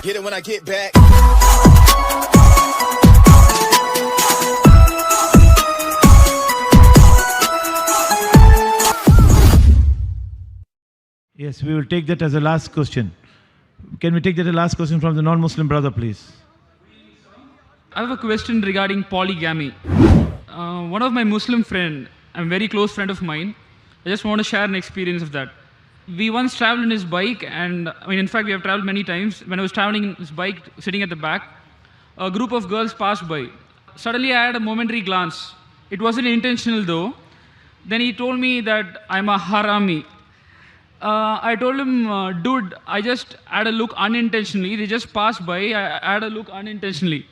Get it when I get back. Yes, we will take that as a last question. Can we take that as a last question from the non-Muslim brother, please? I have a question regarding polygamy. One of my Muslim friend, a very close friend of mine, I just want to share an experience of that. We once traveled in his bike, and in fact, we have traveled many times. When I was traveling in his bike, sitting at the back, a group of girls passed by. Suddenly, I had a momentary glance. It wasn't intentional though. Then he told me that I'm a harami. I told him, dude, I just had a look unintentionally. They just passed by. I had a look unintentionally.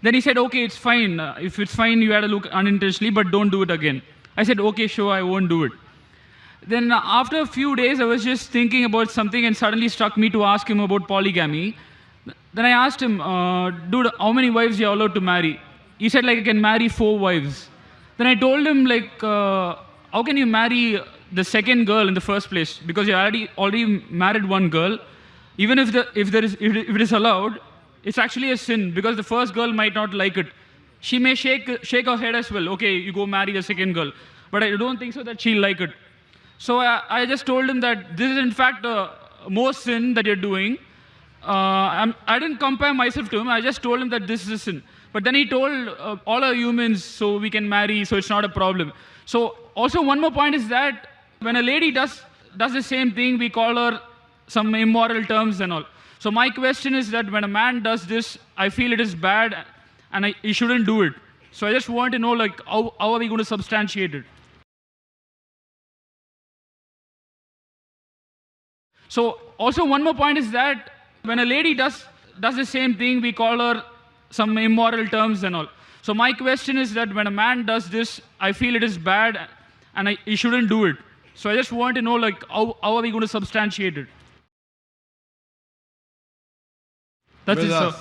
Then he said, okay, it's fine. If it's fine, you had a look unintentionally, but don't do it again. I said, okay, sure, I won't do it. Then after a few days, I was just thinking about something and suddenly struck me to ask him about polygamy. Then I asked him, dude, how many wives are you allowed to marry? He said, I can marry 4 wives. Then I told him, how can you marry the second girl in the first place? Because you already married one girl. Even if it is allowed, it's actually a sin because the first girl might not like it. She may shake her head as well. Okay, you go marry the second girl. But I don't think so that she'll like it. So I just told him that this is in fact more sin that you're doing. I didn't compare myself to him. I just told him that this is a sin. But then he told all are humans, so we can marry, so it's not a problem. So also one more point is that when a lady does the same thing, we call her some immoral terms and all. So my question is that when a man does this, I feel it is bad and he shouldn't do it. So I just want to know how are we going to substantiate it? So also one more point is that when a lady does the same thing, we call her some immoral terms and all. So my question is that when a man does this, I feel it is bad and he shouldn't do it. So I just want to know how are we going to substantiate it? That's it, sir.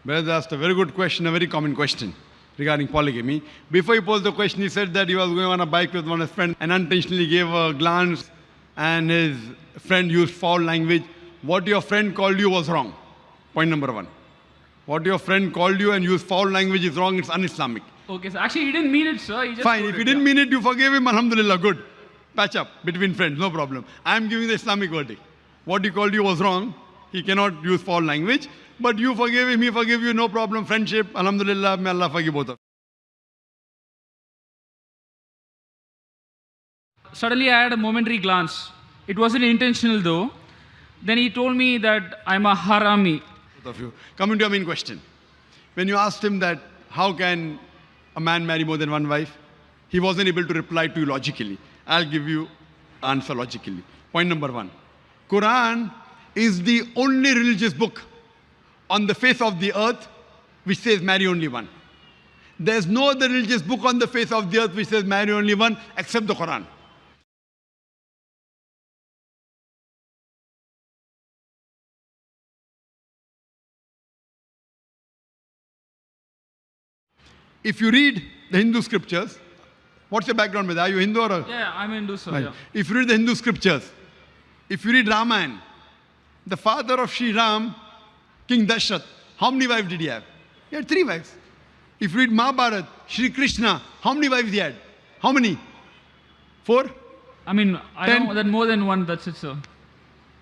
Brother asked a very good question, a very common question regarding polygamy. Before he posed the question, he said that he was going on a bike with one of his friends and unintentionally gave a glance and his friend used foul language. What your friend called you was wrong. Point number 1. What your friend called you and used foul language is wrong, it's un-Islamic. Okay, so actually he didn't mean it, sir. He just Fine, if he didn't mean it, you forgave him, alhamdulillah, good. Patch up between friends, no problem. I am giving the Islamic verdict. What he called you was wrong. He cannot use foul language. But you forgave him, he forgave you, no problem. Friendship, alhamdulillah, may Allah forgive both of you. Suddenly I had a momentary glance. It wasn't intentional though. Then he told me that I'm a harami. Both of you. Coming to your main question. When you asked him that how can a man marry more than one wife, he wasn't able to reply to you logically. I'll give you answer logically. Point number 1. Quran is the only religious book on the face of the earth which says marry only one. There's no other religious book on the face of the earth which says marry only one except the Quran. If you read the Hindu scriptures, what's your background with? Are you Hindu or? Yeah, I'm Hindu, sir. Right. Yeah. If you read the Hindu scriptures, if you read Ramayana, the father of Sri Ram, King Dashrath, how many wives did he have? He had 3 wives. If you read Mahabharata, Sri Krishna, how many wives he had? How many? 4? I 10? know that more than one, that's it, sir.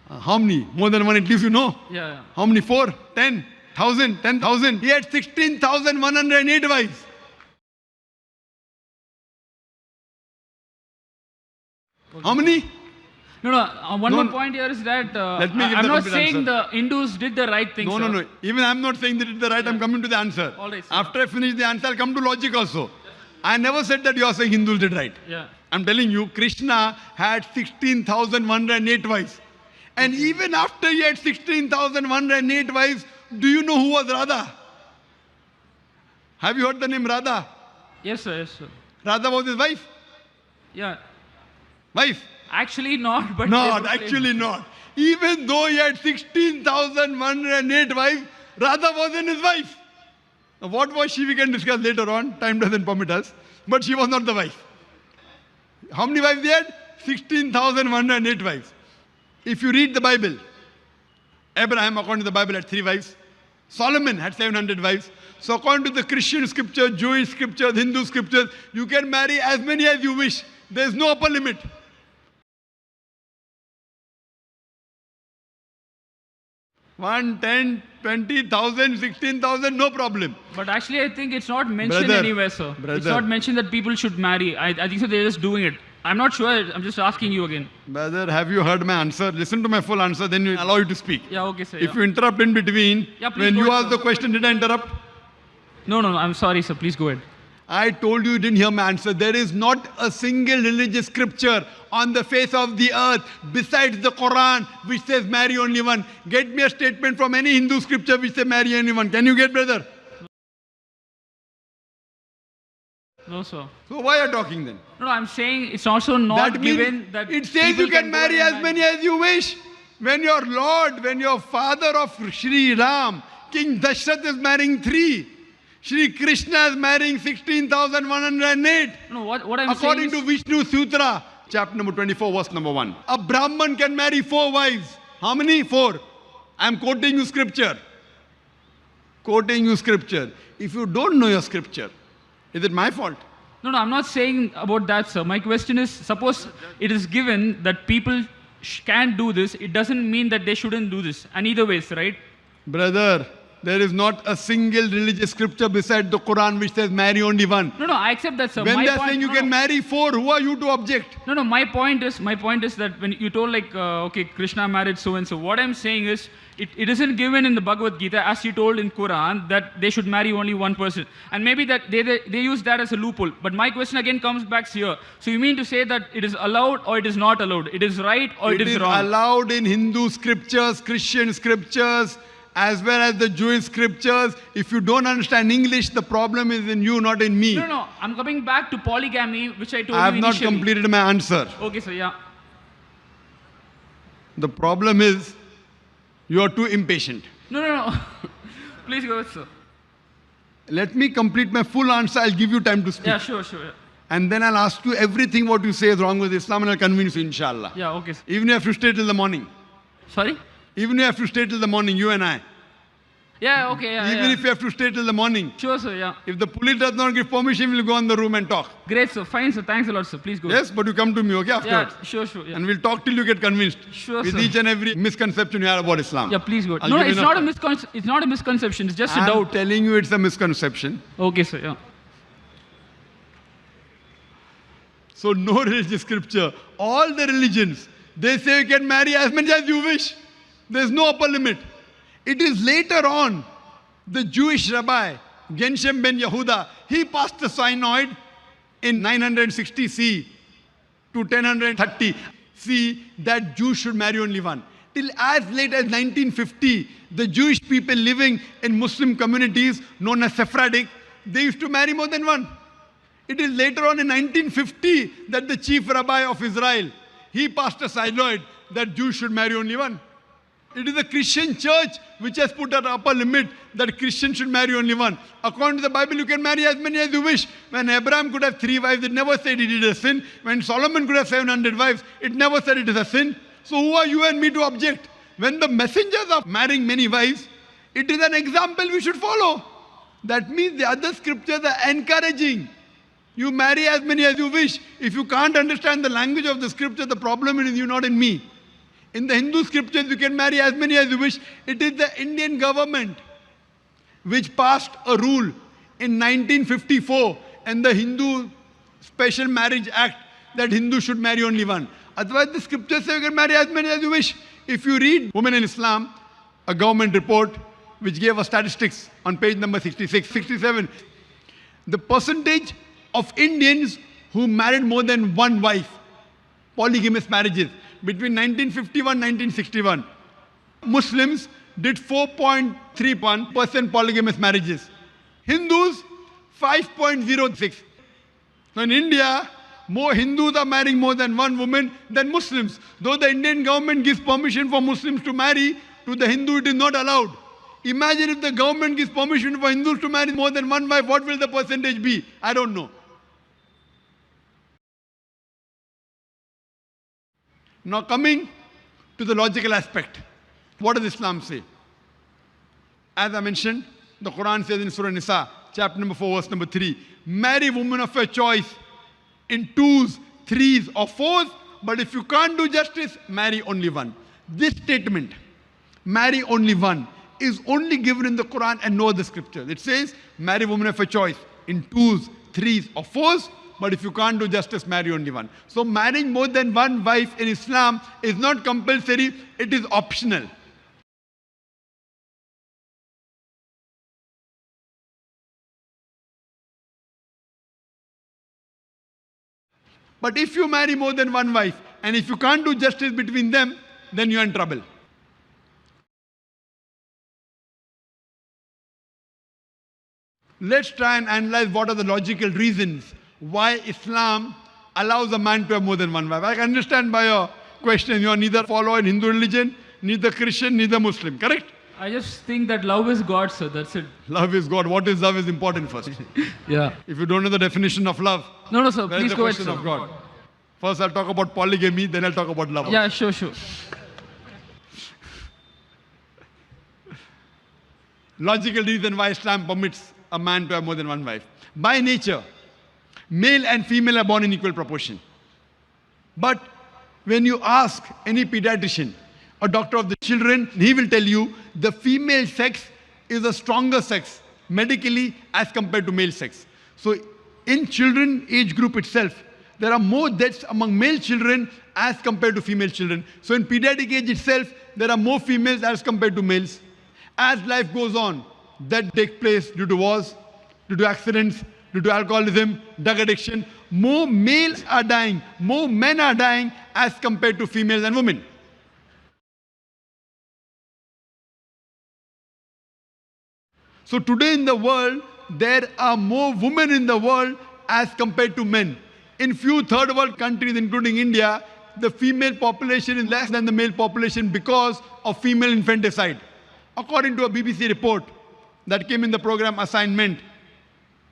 How many? More than one, at least you know. Yeah. How many? 4? 10? 1,000? 10,000? He had 16,108 wives. Okay. How many? No. One more point here is that Let me give I'm the not complete saying answer. the Hindus did the right thing, sir. No. Even I'm not saying that it's the right. I'm coming to the answer. All right, sir. After I finish the answer, I'll come to logic also. I never said that you are saying Hindus did right. Yeah. I'm telling you, Krishna had 16,108 wives. And even after he had 16,108 wives, do you know who was Radha? Have you heard the name Radha? Yes, sir. Radha was his wife? Yeah. Wife? Actually not, but... Not, actually not. Even though he had 16,108 wives, Radha wasn't his wife. Now, what was she, we can discuss later on. Time doesn't permit us. But she was not the wife. How many wives he had? 16,108 wives. If you read the Bible, Abraham, according to the Bible, had 3 wives. Solomon had 700 wives. So according to the Christian scripture, Jewish scriptures, Hindu scriptures, you can marry as many as you wish. There is no upper limit. One, 10, 20,000, 16,000, no problem. But actually, I think it's not mentioned Brother, anywhere, sir. It's brother. not mentioned that people should marry. I think so they're just doing it. I'm not sure. I'm just asking you again. Brother, have you heard my answer? Listen to my full answer, then you allow you to speak. Yeah, okay, sir. If Yeah. you interrupt in between, Yeah, please when go you ahead, asked sir. the question, did I interrupt? No, I'm sorry, sir. Please go ahead. I told you didn't hear my answer. There is not a single religious scripture on the face of the earth besides the Quran which says marry only one. Get me a statement from any Hindu scripture which says marry only one. Can you get, brother? No, sir. So why are you talking then? No, I'm saying it's also not That means given that it says people you can go marry and as many as you wish. When your Lord, when your father of Sri Ram, King Dashrath is marrying 3. Sri Krishna is marrying 16,108. No, what I'm According saying to Vishnu Sutra, chapter number 24, verse number 1. A Brahman can marry 4 wives. How many? 4. I am quoting you scripture. Quoting you scripture. If you don't know your scripture, is it my fault? No, I'm not saying about that, sir. My question is, suppose it is given that people can do this, it doesn't mean that they shouldn't do this. And either ways, right? Brother, there is not a single religious scripture beside the Quran which says marry only one. No, I accept that, sir. When My they are point- saying you no, can no. marry 4, who are you to object? No, my point is that when you told like, okay, Krishna married so and so, what I'm saying is, it isn't given in the Bhagavad Gita as you told in Quran that they should marry only one person. And maybe that they use that as a loophole. But my question again comes back here. So you mean to say that it is allowed or it is not allowed? It is right or it is wrong? Allowed in Hindu scriptures, Christian scriptures, as well as the Jewish scriptures. If you don't understand English, the problem is in you, not in me. No, I'm coming back to polygamy, which I told I have you not initially. completed my answer. Okay, sir, yeah. The problem is you are too impatient. No. Please go ahead, sir. Let me complete my full answer. I'll give you time to speak. Yeah, sure. Yeah. And then I'll ask you everything what you say is wrong with Islam and I'll convince you, inshallah. Yeah, okay, sir. Even if you have to stay till the morning. Sorry? Even if you have to stay till the morning, you and I. Yeah, okay, yeah. Even if you have to stay till the morning. Sure, sir, yeah. If the police does not give permission, we'll go in the room and talk. Great, sir. Fine, sir. Thanks a lot, sir. Please go. Yes, but you come to me, okay, afterwards. Yeah, sure. Yeah. And we'll talk till you get convinced. Sure, with sir. each and every misconception you have about Islam. Yeah, please go. I'll No, give you it's enough not a time. it's not a misconception. It's just a I'm doubt. telling you it's a misconception. Okay, sir. Yeah. So no religious scripture. All the religions, they say you can marry as many as you wish. There's no upper limit. It is later on, the Jewish rabbi, Genshem ben Yehuda, he passed the synod in 960 C to 1030 C that Jews should marry only one. Till as late as 1950, the Jewish people living in Muslim communities known as Sephardic, they used to marry more than one. It is later on in 1950 that the chief rabbi of Israel, he passed a synod that Jews should marry only one. It is the Christian church which has put an upper limit that Christians should marry only one. According to the Bible, you can marry as many as you wish. When Abraham could have 3 wives, it never said he did a sin. When Solomon could have 700 wives, it never said it is a sin. So who are you and me to object? When the messengers are marrying many wives, it is an example we should follow. That means the other scriptures are encouraging. You marry as many as you wish. If you can't understand the language of the scripture, the problem is in you, not in me. In the Hindu scriptures, you can marry as many as you wish. It is the Indian government which passed a rule in 1954 and the Hindu Special Marriage Act that Hindus should marry only one. Otherwise, the scriptures say you can marry as many as you wish. If you read Women in Islam, a government report which gave us statistics on page number 66, 67, the percentage of Indians who married more than one wife, polygamous marriages, between 1951 and 1961, Muslims did 4.31% polygamous marriages. Hindus, 5.06. So in India, more Hindus are marrying more than one woman than Muslims. Though the Indian government gives permission for Muslims to marry, to the Hindu it is not allowed. Imagine if the government gives permission for Hindus to marry more than one wife, what will the percentage be? I don't know. Now coming to the logical aspect. What does Islam say? As I mentioned, the Quran says in Surah Nisa, chapter number 4, verse number 3, marry women of your choice in twos, threes, or fours, but if you can't do justice, marry only one. This statement, marry only one, is only given in the Quran and no other scripture. It says, marry women of your choice in twos, threes, or fours, but if you can't do justice, marry only one. So marrying more than one wife in Islam is not compulsory, it is optional. But if you marry more than one wife, and if you can't do justice between them, then you're in trouble. Let's try and analyze what are the logical reasons why Islam allows a man to have more than one wife. I can understand by your question, you are neither follower in Hindu religion, neither Christian, neither Muslim, correct? I just think that love is God, sir. That's it. Love is God. What is love is important first. Yeah. If you don't know the definition of love, No, sir. where is Please the go ahead, question sir. of God? First I'll talk about polygamy, then I'll talk about love. Yeah, sure. Logical reason why Islam permits a man to have more than one wife. By nature, male and female are born in equal proportion. But when you ask any pediatrician or doctor of the children, he will tell you the female sex is a stronger sex medically as compared to male sex. So in children age group itself, there are more deaths among male children as compared to female children. So in pediatric age itself, there are more females as compared to males. As life goes on, that takes place due to wars, due to accidents, due to alcoholism, drug addiction. More males are dying, more men are dying as compared to females and women. So today in the world, there are more women in the world as compared to men. In few third world countries, including India, the female population is less than the male population because of female infanticide. According to a BBC report that came in the program Assignment,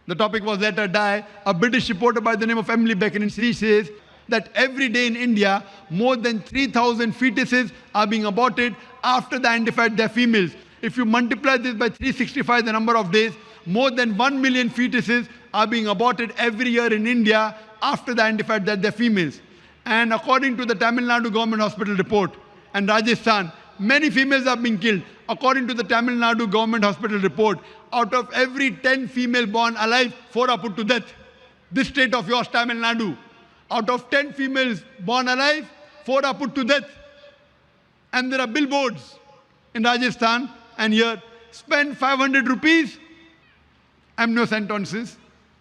the topic was Let Her Die, a British reporter by the name of Emily Beckett, she says that every day in India, more than 3,000 fetuses are being aborted after they identified they're females. If you multiply this by 365, the number of days, more than 1 million fetuses are being aborted every year in India after they identified that they're females. And according to the Tamil Nadu government hospital report and Rajasthan, many females are being killed. According to the Tamil Nadu government hospital report, out of every 10 female born alive, 4 are put to death. This state of yours, Tamil Nadu, out of 10 females born alive, 4 are put to death. And there are billboards in Rajasthan and here, spend 500 rupees, amniocentesis,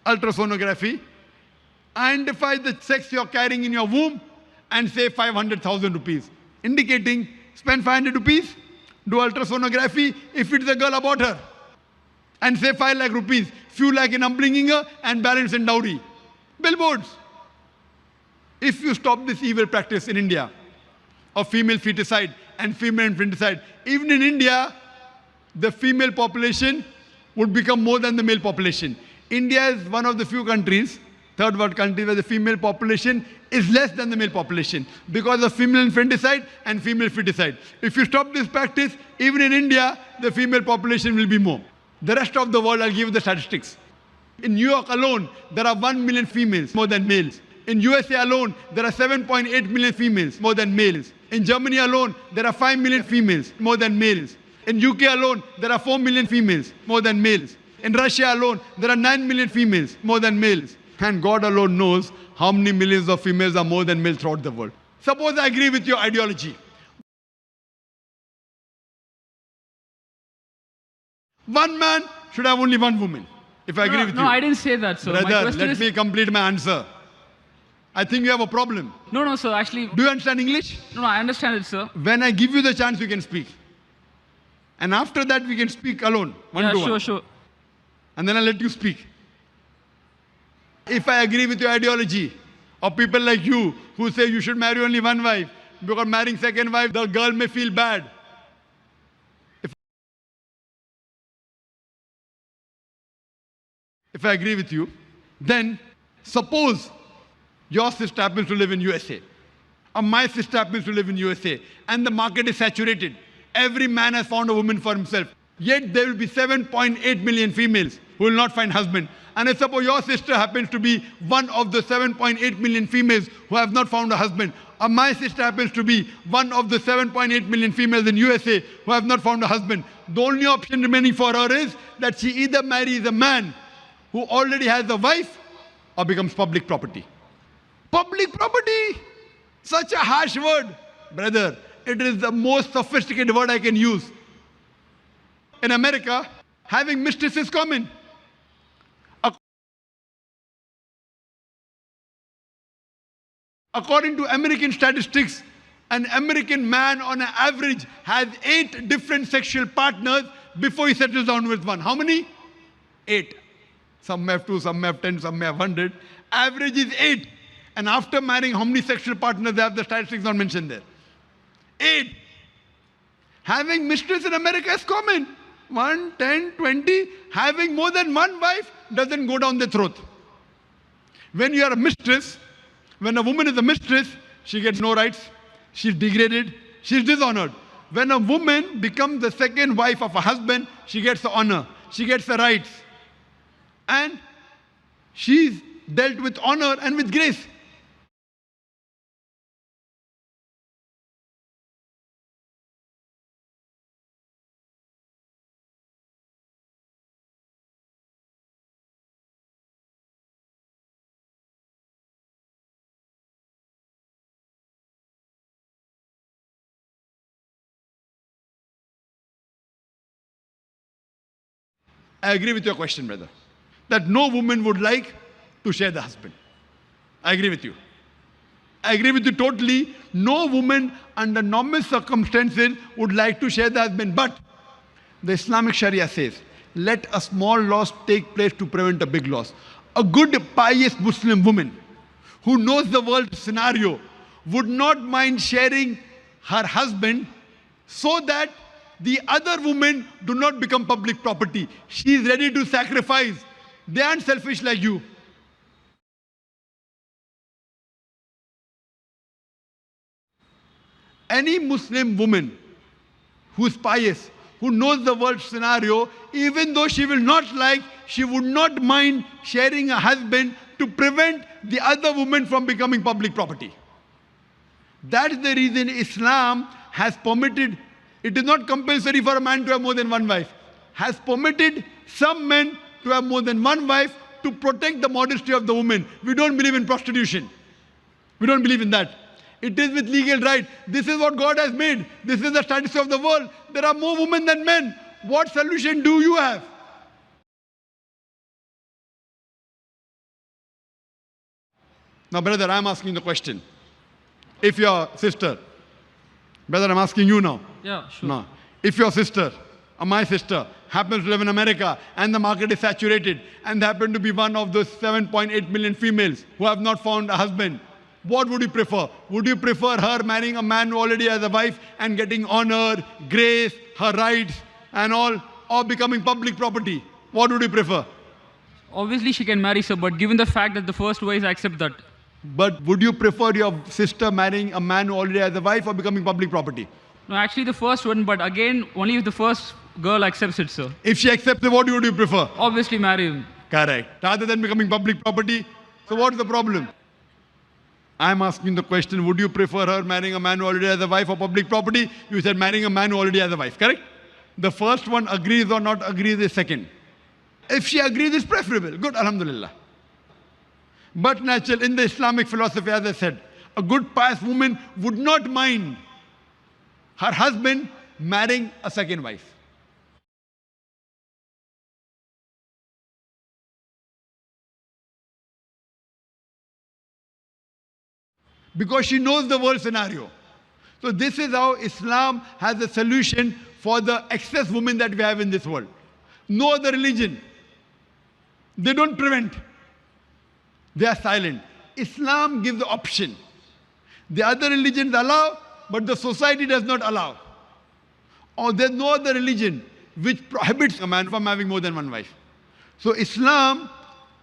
ultrasonography, identify the sex you're carrying in your womb and say 500,000 rupees. Indicating, spend 500 rupees, do ultrasonography, if it's a girl, abort her. And say 5 lakh rupees, few lakh in upbringing her and balance in dowry. Billboards. If you stop this evil practice in India of female feticide and female infanticide, even in India, the female population would become more than the male population. India is one of the few countries, third world countries, where the female population is less than the male population because of female infanticide and female feticide. If you stop this practice, even in India, the female population will be more. The rest of the world, I'll give you the statistics. In New York alone, there are 1 million females more than males. In USA alone, there are 7.8 million females more than males. In Germany alone, there are 5 million females more than males. In UK alone, there are 4 million females more than males. In Russia alone, there are 9 million females more than males. And God alone knows how many millions of females are more than males throughout the world. Suppose I agree with your ideology. One man should have only one woman. If I agree with you. No, I didn't say that, sir. My Brother, question let me complete my answer. I think you have a problem. No, sir. Actually, Do you understand English? no, I understand it, sir. When I give you the chance, you can speak. And after that, we can speak alone, one Yeah, to one. sure. And then I'll let you speak. If I agree with your ideology, or people like you who say you should marry only one wife, because marrying second wife, the girl may feel bad. If I agree with you, then suppose your sister happens to live in USA, or my sister happens to live in USA, and the market is saturated. Every man has found a woman for himself. Yet there will be 7.8 million females who will not find husband. And if suppose your sister happens to be one of the 7.8 million females who have not found a husband, or my sister happens to be one of the 7.8 million females in USA who have not found a husband, the only option remaining for her is that she either marries a man who already has a wife or becomes public property. Public property! Such a harsh word. Brother, it is the most sophisticated word I can use. In America, having mistress is common. According to American statistics, an American man on an average has 8 different sexual partners before he settles down with one. How many? 8. Some may have 2, some may have 10, some may have 100. Average is 8. And after marrying, how many sexual partners they have? The statistics not mentioned there. 8. Having mistress in America is common. 1, 10, 20. Having more than one wife doesn't go down the throat. When you are a mistress, when a woman is a mistress, she gets no rights. She's degraded. She's dishonored. When a woman becomes the second wife of a husband, she gets the honor. She gets the rights. And she's dealt with honor and with grace. I agree with your question, brother, that no woman would like to share the husband. I agree with you. I agree with you totally. No woman under normal circumstances would like to share the husband. But the Islamic Sharia says, let a small loss take place to prevent a big loss. A good, pious Muslim woman who knows the world scenario would not mind sharing her husband so that the other women do not become public property. She is ready to sacrifice. They aren't selfish like you. Any Muslim woman who is pious, who knows the world scenario, even though she will not like, she would not mind sharing a husband to prevent the other woman from becoming public property. That is the reason Islam has permitted. It is not compulsory for a man to have more than one wife. Has permitted some men to have more than one wife to protect the modesty of the woman. We don't believe in prostitution. We don't believe in that. It is with legal right. This is what God has made. This is the status of the world. There are more women than men. What solution do you have? Now, brother, I'm asking the question. If your sister, brother, I'm asking you now. Yeah, sure. No. If your sister or my sister happens to live in America and the market is saturated and they happen to be one of those 7.8 million females who have not found a husband, what would you prefer? Would you prefer her marrying a man who already has a wife and getting honor, grace, her rights and all, or becoming public property? What would you prefer? Obviously, she can marry, sir, but given the fact that the first wife accept that. But would you prefer your sister marrying a man who already has a wife or becoming public property? No, actually the first one, but again, only if the first girl accepts it, sir. If she accepts it, what would you prefer? Obviously marry him. Correct. Rather than becoming public property. So what's the problem? I'm asking the question, would you prefer her marrying a man who already has a wife or public property? You said marrying a man who already has a wife, correct? The first one agrees or not agrees is second. If she agrees, it's preferable. Good, alhamdulillah. But natural, in the Islamic philosophy, as I said, a good pious woman would not mind her husband marrying a second wife. Because she knows the world scenario. So this is how Islam has a solution for the excess women that we have in this world. No other religion. They don't prevent. They are silent. Islam gives the option. The other religions allow, but the society does not allow. Or there's no other religion which prohibits a man from having more than one wife. So Islam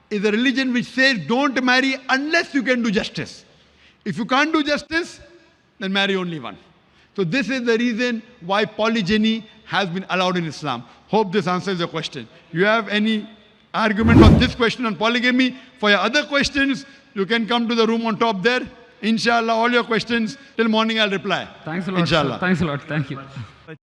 is a religion which says don't marry unless you can do justice. If you can't do justice, then marry only one. So this is the reason why polygyny has been allowed in Islam. Hope this answers your question. You have any argument on this question on polygamy? For your other questions, you can come to the room on top there. Inshallah, all your questions till morning I'll reply. Thanks a lot. Inshallah. Sir. Thanks a lot. Thank you.